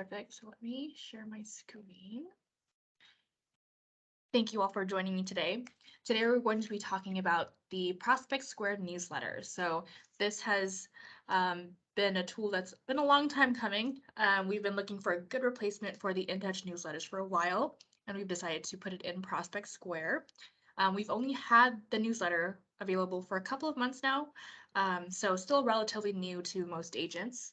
Perfect. So let me share my screen. Thank you all for joining me today. Today we're going to be talking about the Prospect Square newsletter. So this has been a tool that's been a long time coming. We've been looking for a good replacement for the InTouch newsletters for a while, and we've decided to put it in Prospect Square. We've only had the newsletter available for a couple of months now, so still relatively new to most agents.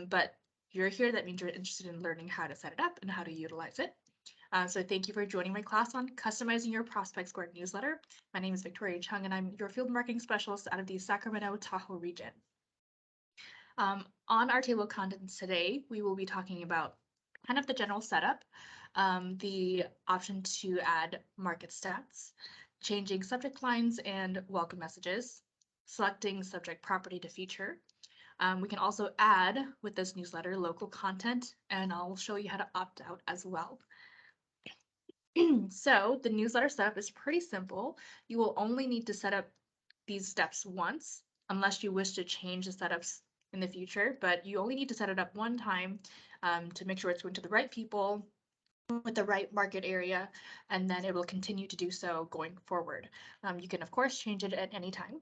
But if you're here, that means you're interested in learning how to set it up and how to utilize it. So thank you for joining my class on customizing your Prospect Square newsletter. My name is Victoria Chung, and I'm your field marketing specialist out of the Sacramento Tahoe region. On our table of contents today, we will be talking about kind of the general setup, the option to add market stats, changing subject lines and welcome messages, selecting subject property to feature. We can also add with this newsletter local content, and I'll show you how to opt out as well. So the newsletter setup is pretty simple. You will only need to set up these steps once, unless you wish to change the setups in the future, but you only need to set it up one time to make sure it's going to the right people with the right market area, and then it will continue to do so going forward. You can, of course, change it at any time.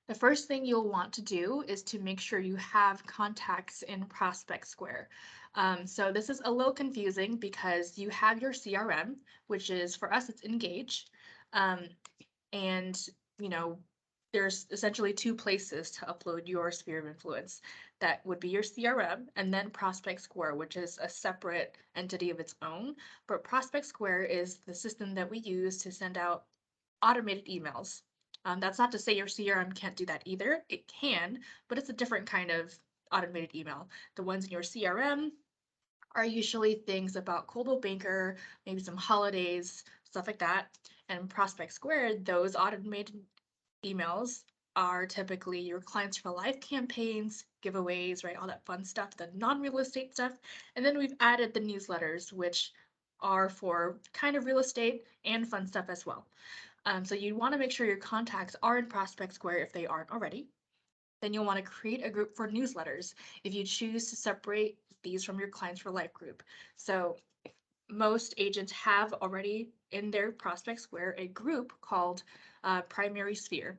The first thing you'll want to do is to make sure you have contacts in Prospect Square. So this is a little confusing because you have your CRM, which is, for us, it's Engage. And, you know, there's essentially two places to upload your sphere of influence. That would be your CRM and then Prospect Square, which is a separate entity of its own. But Prospect Square is the system that we use to send out automated emails. That's not to say your CRM can't do that either. It can, but it's a different kind of automated email. The ones in your CRM are usually things about Coldwell Banker, maybe some holidays, stuff like that. And Prospect Square, those automated emails are typically your Clients for Life campaigns, giveaways, right? All that fun stuff, the non-real estate stuff. And then we've added the newsletters, which are for kind of real estate and fun stuff as well. So you want to make sure your contacts are in Prospect Square if they aren't already. Then you'll want to create a group for newsletters if you choose to separate these from your Clients for Life group. So most agents have already in their Prospect Square a group called Primary Sphere.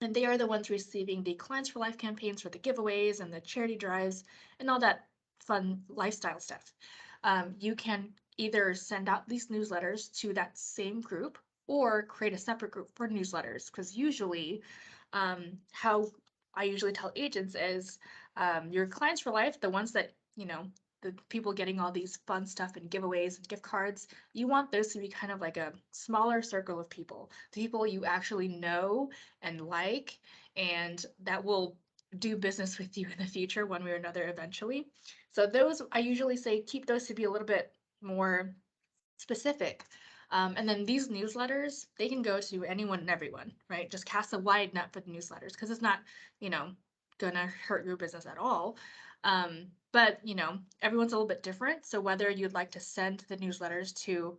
And they are the ones receiving the Clients for Life campaigns for the giveaways and the charity drives and all that fun lifestyle stuff. You can either send out these newsletters to that same group or create a separate group for newsletters, because usually how I usually tell agents is your Clients for Life, the ones that, you know, the people getting all these fun stuff and giveaways and gift cards, you want those to be kind of like a smaller circle of people, the people you actually know and like, and that will do business with you in the future one way or another eventually. So those, I usually say keep those to be a little bit more specific. And then these newsletters, they can go to anyone and everyone, right? Just cast a wide net for the newsletters because it's not, you know, gonna hurt your business at all. But you know, everyone's a little bit different. So whether you'd like to send the newsletters to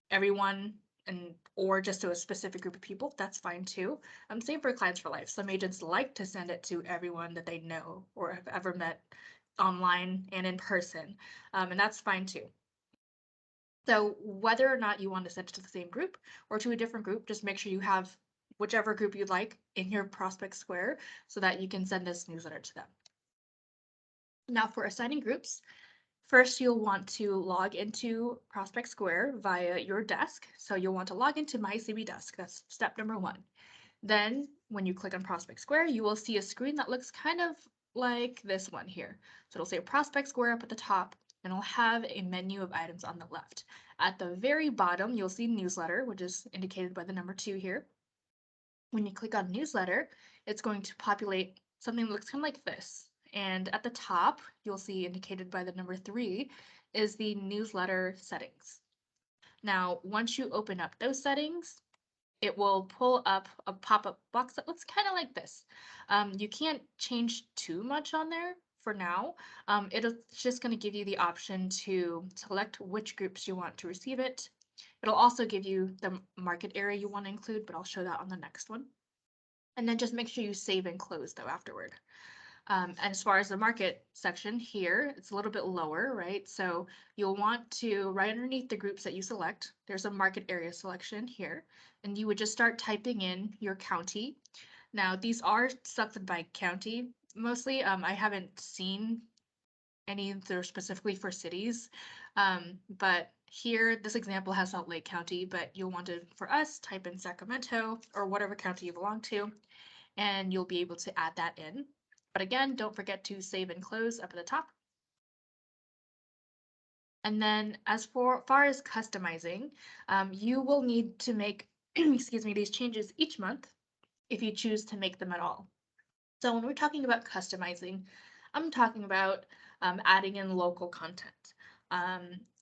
everyone and or just to a specific group of people, that's fine too. Same for Clients for Life. Some agents like to send it to everyone that they know or have ever met online and in person, and that's fine too. So whether or not you want to send it to the same group or to a different group, just make sure you have whichever group you'd like in your Prospect Square so that you can send this newsletter to them. Now for assigning groups, first you'll want to log into Prospect Square via your desk. So you'll want to log into My CB Desk. That's step number one. Then when you click on Prospect Square, you will see a screen that looks kind of like this one here. So it'll say Prospect Square up at the top, and it'll have a menu of items on the left. At the very bottom, you'll see newsletter, which is indicated by the number 2 here. When you click on newsletter, it's going to populate something that looks kind of like this. And at the top, you'll see indicated by the number 3 is the newsletter settings. Now, once you open up those settings, it will pull up a pop-up box that looks kind of like this. You can't change too much on there for now. It's just going to give you the option to select which groups you want to receive it. It'll also give you the market area you want to include, but I'll show that on the next one. And then just make sure you save and close though afterward. And as far as the market section here, it's a little bit lower, right? So you'll want to, right underneath the groups that you select, there's a market area selection here, and you would just start typing in your county. Now, these are selected by county mostly. I haven't seen any that are specifically for cities. But here, this example has Salt Lake County, but you'll want to, for us, type in Sacramento or whatever county you belong to, and you'll be able to add that in. But again, don't forget to save and close up at the top. And then as far as customizing, you will need to make, excuse me, these changes each month if you choose to make them at all. So when we're talking about customizing, I'm talking about adding in local content.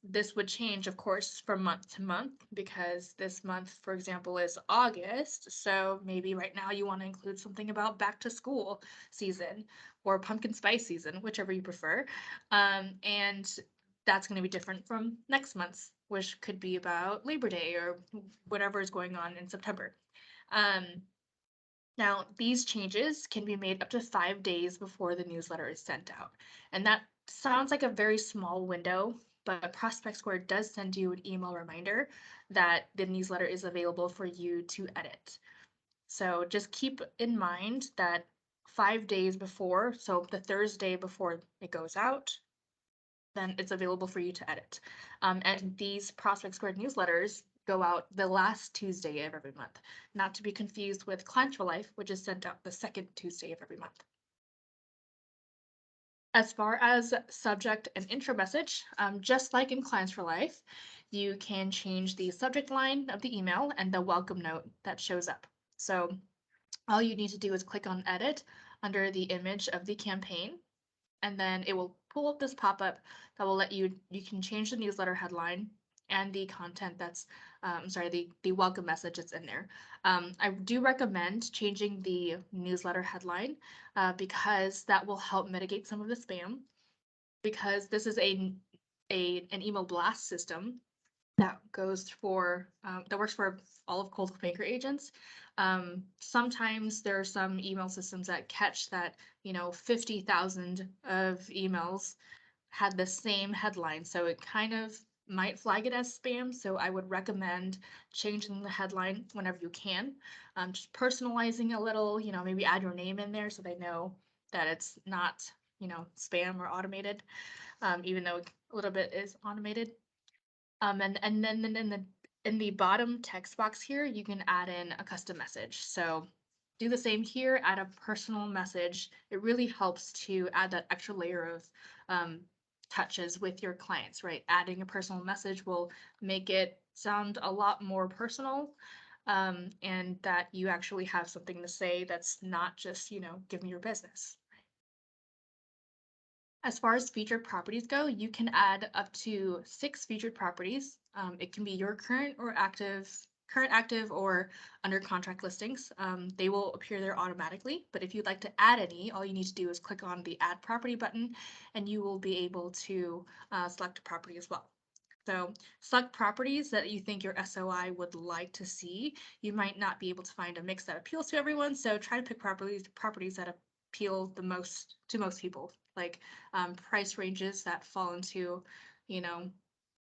This would change, of course, from month to month because this month, for example, is August. So maybe right now you want to include something about back to school season or pumpkin spice season, whichever you prefer. And that's going to be different from next month's, which could be about Labor Day or whatever is going on in September. Um, Now, these changes can be made up to 5 days before the newsletter is sent out. And that sounds like a very small window, but Prospect Square does send you an email reminder that the newsletter is available for you to edit. So just keep in mind that 5 days before, so the Thursday before it goes out, then it's available for you to edit. And these Prospect Square newsletters go out the last Tuesday of every month, not to be confused with Clients for Life, which is sent out the second Tuesday of every month. As far as subject and intro message, just like in Clients for Life, you can change the subject line of the email and the welcome note that shows up. So all you need to do is click on edit under the image of the campaign, and then it will pull up this pop-up that will let you can change the newsletter headline and the content that's the welcome message that's in there. I do recommend changing the newsletter headline because that will help mitigate some of the spam, because this is an email blast system that goes for that works for all of Cold Maker agents. Sometimes there are some email systems that catch that 50,000 of emails had the same headline, so it kind of might flag it as spam. So I would recommend changing the headline whenever you can, just personalizing a little. Maybe add your name in there so they know that it's not spam or automated, even though a little bit is automated. And then in the bottom text box here, you can add in a custom message. So do the same here, add a personal message. It really helps to add that extra layer of touches with your clients, right? Adding a personal message will make it sound a lot more personal, and that you actually have something to say that's not just, give me your business. As far as featured properties go, you can add up to 6 featured properties. It can be your current, active, or under contract listings. They will appear there automatically, but if you'd like to add any, all you need to do is click on the Add Property button, and you will be able to select a property as well. So select properties that you think your SOI would like to see. You might not be able to find a mix that appeals to everyone, so try to pick properties that appeal the most to most people, like price ranges that fall into,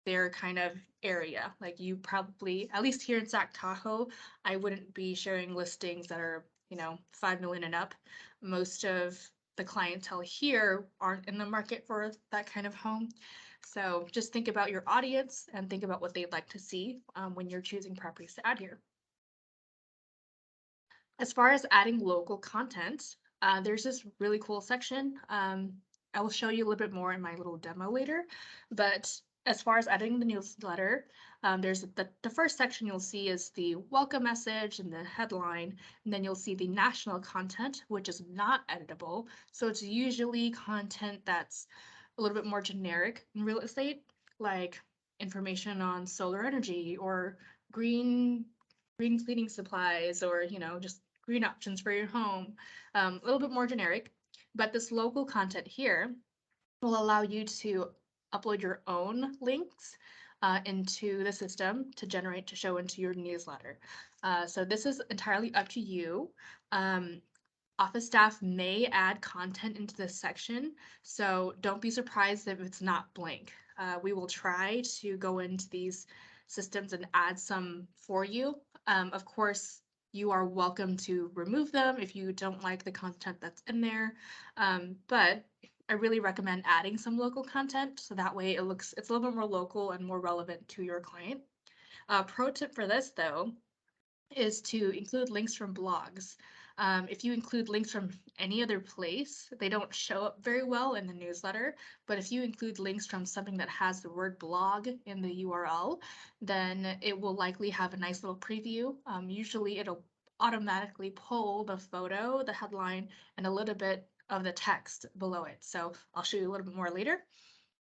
their kind of area. Like you probably, at least here in Sac Tahoe, I wouldn't be sharing listings that are, 5 million and up. Most of the clientele here aren't in the market for that kind of home. So just think about your audience and think about what they'd like to see when you're choosing properties to add here. As far as adding local content, there's this really cool section. I will show you a little bit more in my little demo later, but as far as adding the newsletter, there's the first section you'll see is the welcome message and the headline, and then you'll see the national content, which is not editable. So it's usually content that's a little bit more generic in real estate, like information on solar energy or green cleaning supplies, or just green options for your home. A little bit more generic, but this local content here will allow you to upload your own links into the system to show into your newsletter. So this is entirely up to you. Office staff may add content into this section, so don't be surprised if it's not blank. We will try to go into these systems and add some for you. Of course, you are welcome to remove them if you don't like the content that's in there. But I really recommend adding some local content so that way it's a little bit more local and more relevant to your client. Pro tip for this though is to include links from blogs. If you include links from any other place, they don't show up very well in the newsletter. But if you include links from something that has the word blog in the URL, then it will likely have a nice little preview. Usually it'll automatically pull the photo, the headline, and a little bit of the text below it. So I'll show you a little bit more later,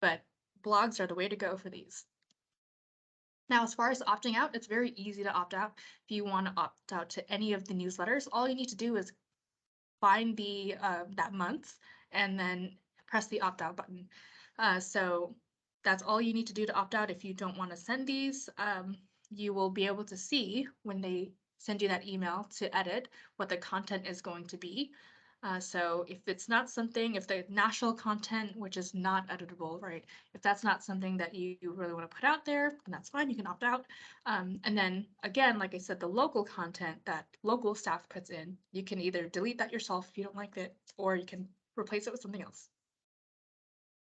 but blogs are the way to go for these. Now, as far as opting out, it's very easy to opt out. If you want to opt out to any of the newsletters, all you need to do is find the that month and then press the opt out button. So that's all you need to do to opt out. If you don't want to send these, you will be able to see when they send you that email to edit what the content is going to be. So if it's not something, if the national content, which is not editable, right? If that's not something that you really want to put out there, then that's fine, you can opt out. And then again, like I said, the local content that local staff puts in, you can either delete that yourself if you don't like it, or you can replace it with something else.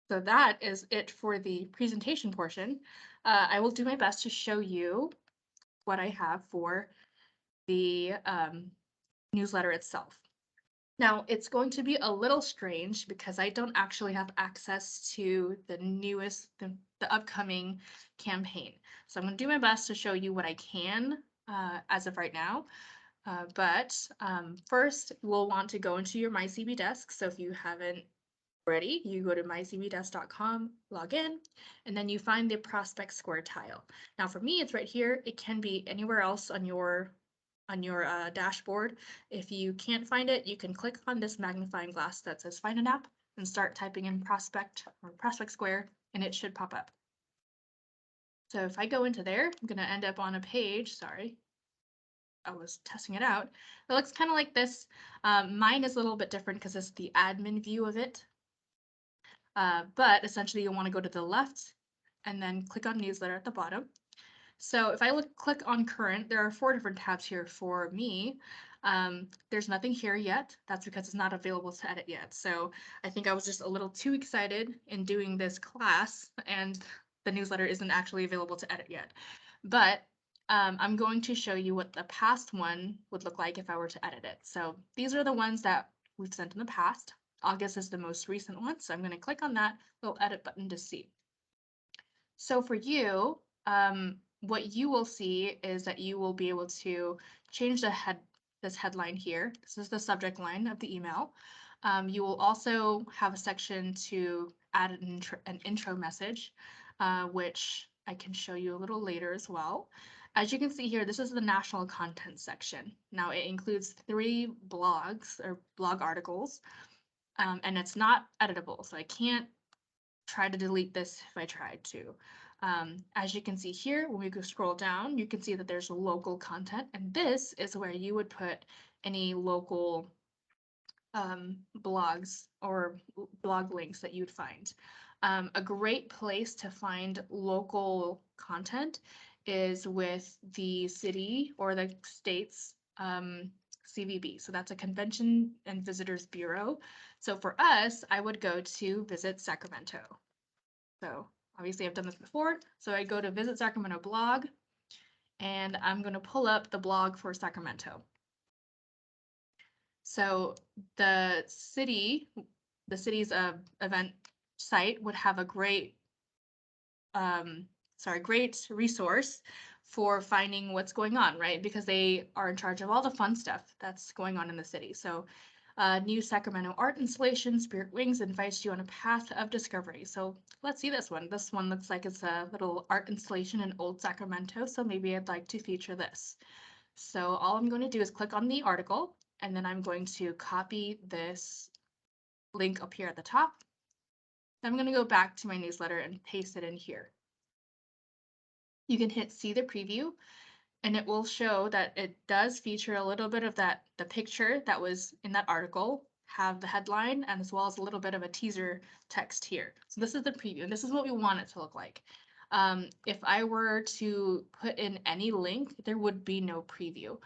So that is it for the presentation portion. I will do my best to show you what I have for the newsletter itself. Now, it's going to be a little strange because I don't actually have access to the newest, the upcoming campaign. So I'm going to do my best to show you what I can as of right now. But first, we'll want to go into your MyCBDesk. So if you haven't already, you go to mycbdesk.com, log in, and then you find the Prospect Square tile. Now, for me, it's right here. It can be anywhere else on your dashboard. If you can't find it, you can click on this magnifying glass that says find an app and start typing in Prospect or Prospect Square, and it should pop up. So if I go into there, I'm going to end up on a page. Sorry, I was testing it out. It looks kind of like this. Mine is a little bit different because it's the admin view of it. But essentially, you'll want to go to the left and then click on newsletter at the bottom. So if I click on current, there are 4 different tabs here for me. There's nothing here yet. That's because it's not available to edit yet. So I think I was just a little too excited in doing this class and the newsletter isn't actually available to edit yet. But I'm going to show you what the past one would look like if I were to edit it. So these are the ones that we've sent in the past. August is the most recent one. So I'm going to click on that little edit button to see. So for you, what you will see is that you will be able to change this headline here. This is the subject line of the email. You will also have a section to add an intro message, which I can show you a little later as well. As you can see here, this is the national content section. Now it includes 3 blogs or blog articles, and it's not editable, so I can't try to delete this if I tried to. As you can see here, when we go scroll down, you can see that there's local content, and this is where you would put any local blogs or blog links that you'd find. A great place to find local content is with the city or the state's CVB. So that's a Convention and Visitors Bureau. So for us, I would go to Visit Sacramento. So obviously I've done this before. So I go to Visit Sacramento blog and I'm going to pull up the blog for Sacramento. So the city's event site would have a great resource for finding what's going on, right? Because they are in charge of all the fun stuff that's going on in the city. So new Sacramento art installation, Spirit Wings invites you on a path of discovery. So let's see this one. This one looks like it's a little art installation in Old Sacramento. So maybe I'd like to feature this. So all I'm going to do is click on the article, and then I'm going to copy this link up here at the top. I'm going to go back to my newsletter and paste it in here. You can hit see the preview, and it will show that it does feature a little bit of the picture that was in that article, have the headline, and as well as a little bit of a teaser text here. So this is the preview, and this is what we want it to look like. If I were to put in any link, there would be no preview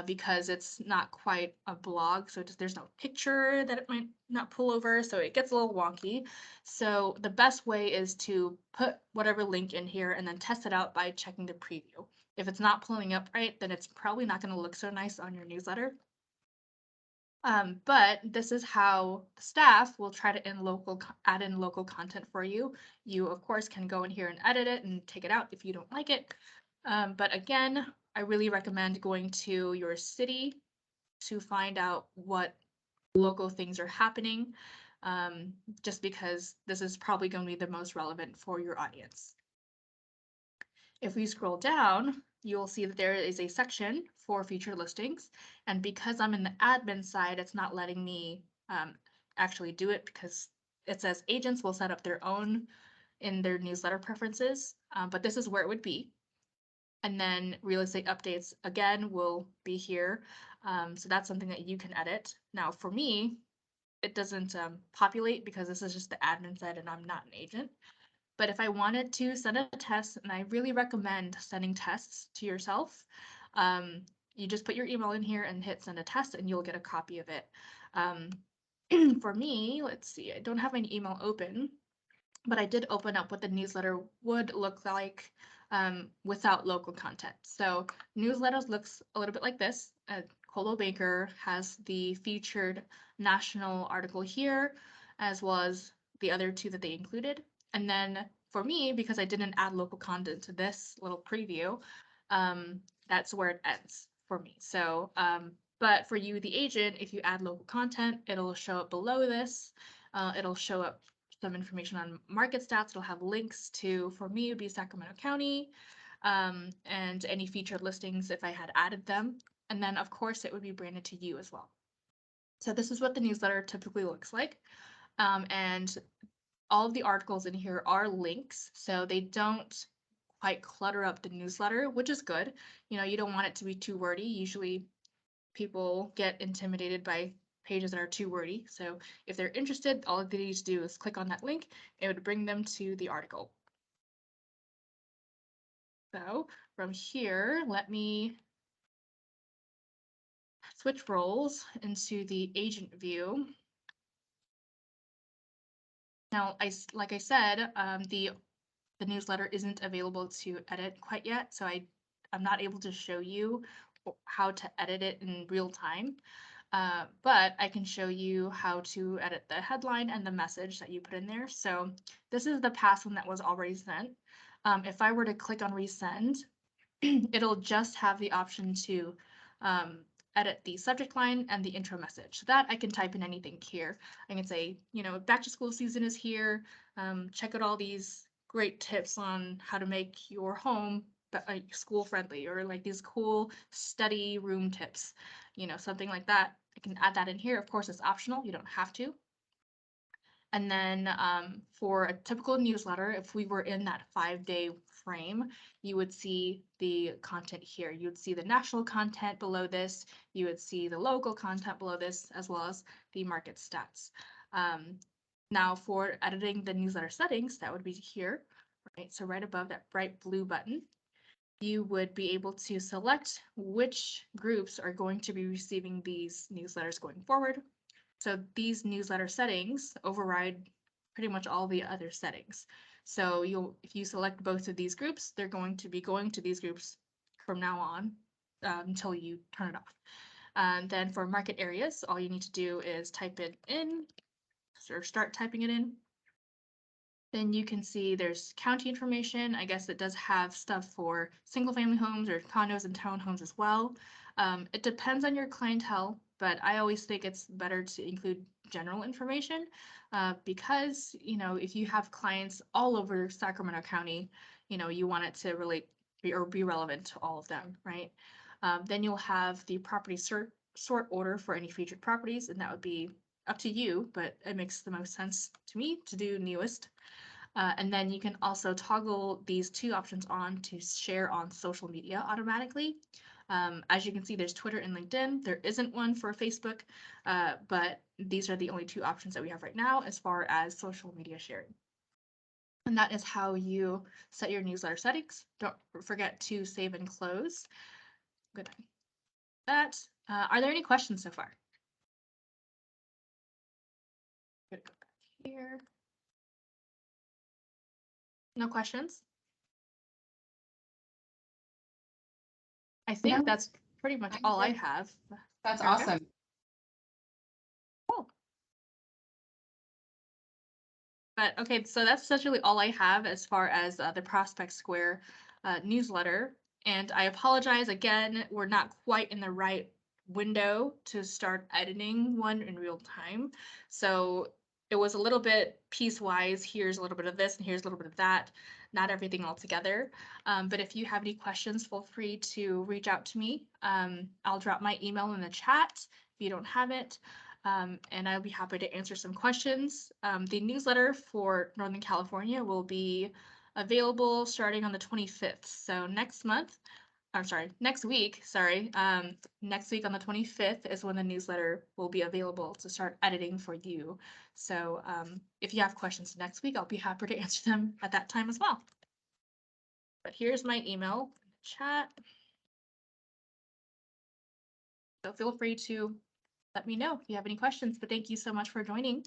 because it's not quite a blog. So there's no picture that it might not pull over. So it gets a little wonky. So the best way is to put whatever link in here and then test it out by checking the preview. If it's not pulling up right, then it's probably not going to look so nice on your newsletter. But this is how the staff will try to add in local content for you. You, of course, can go in here and edit it and take it out if you don't like it. But again, I really recommend going to your city to find out what local things are happening, just because this is probably going to be the most relevant for your audience. If we scroll down, you'll see that there is a section for featured listings. And because I'm in the admin side, it's not letting me actually do it because it says agents will set up their own in their newsletter preferences, but this is where it would be. And then real estate updates again will be here. So that's something that you can edit. Now for me, it doesn't populate because this is just the admin side and I'm not an agent. But if I wanted to send a test, and I really recommend sending tests to yourself, you just put your email in here and hit send a test and you'll get a copy of it. For me, let's see, I don't have my email open, but I did open up what the newsletter would look like without local content. So newsletters looks a little bit like this. Coldwell Banker has the featured national article here, as well as the other two that they included. And then for me, because I didn't add local content to this little preview, that's where it ends for me. So, but for you, the agent, if you add local content, it'll show up below this. It'll show up some information on market stats. It'll have links to, for me, it would be Sacramento County, and any featured listings if I had added them. And then, of course, it would be branded to you as well. So this is what the newsletter typically looks like. And all of the articles in here are links, so they don't quite clutter up the newsletter, which is good. You know, you don't want it to be too wordy. Usually people get intimidated by pages that are too wordy. So if they're interested, all they need to do is click on that link. It would bring them to the article. So from here, let me switch roles into the agent view. Now, like I said, the newsletter isn't available to edit quite yet, so I'm not able to show you how to edit it in real time. But I can show you how to edit the headline and the message that you put in there. So this is the past one that was already sent. If I were to click on resend, it'll just have the option to edit the subject line and the intro message. So that I can type in anything here. I can say, you know, back to school season is here. Check out all these great tips on how to make your home school friendly, or like these cool study room tips, you know, something like that. I can add that in here. Of course, it's optional. You don't have to. And then for a typical newsletter, if we were in that 5-day frame, you would see the content here. You would see the national content below this. You would see the local content below this, as well as the market stats. Now for editing the newsletter settings, that would be here, right? So right above that bright blue button, you would be able to select which groups are going to be receiving these newsletters going forward. So these newsletter settings override pretty much all the other settings. So if you select both of these groups, they're going to be going to these groups from now on until you turn it off. And then for market areas, all you need to do is type it in, or start typing it in. Then you can see there's county information. I guess it does have stuff for single family homes or condos and townhomes as well. It depends on your clientele, but I always think it's better to include general information because, you know, if you have clients all over Sacramento County, you know, you want it to relate or be relevant to all of them, right? Then you'll have the property sort order for any featured properties, and that would be up to you, but it makes the most sense to me to do newest. And then you can also toggle these two options on to share on social media automatically. As you can see, there's Twitter and LinkedIn. There isn't one for Facebook, but these are the only two options that we have right now as far as social media sharing. And that is how you set your newsletter settings. Don't forget to save and close. Good. That. Are there any questions so far? Go back here. No questions? I think No. that's pretty much all I have. That's Erica? awesome. Cool. But okay, so that's essentially all I have as far as the Prospect Square newsletter. And I apologize again, we're not quite in the right window to start editing one in real time. So it was a little bit piecewise. Here's a little bit of this and here's a little bit of that, not everything all together. But if you have any questions, feel free to reach out to me. I'll drop my email in the chat if you don't have it. And I'll be happy to answer some questions. The newsletter for Northern California will be available starting on the 25th. So next month, I'm sorry, next week, next week on the 25th is when the newsletter will be available to start editing for you. So if you have questions next week, I'll be happy to answer them at that time as well. But here's my email in the chat. So feel free to let me know if you have any questions, but thank you so much for joining.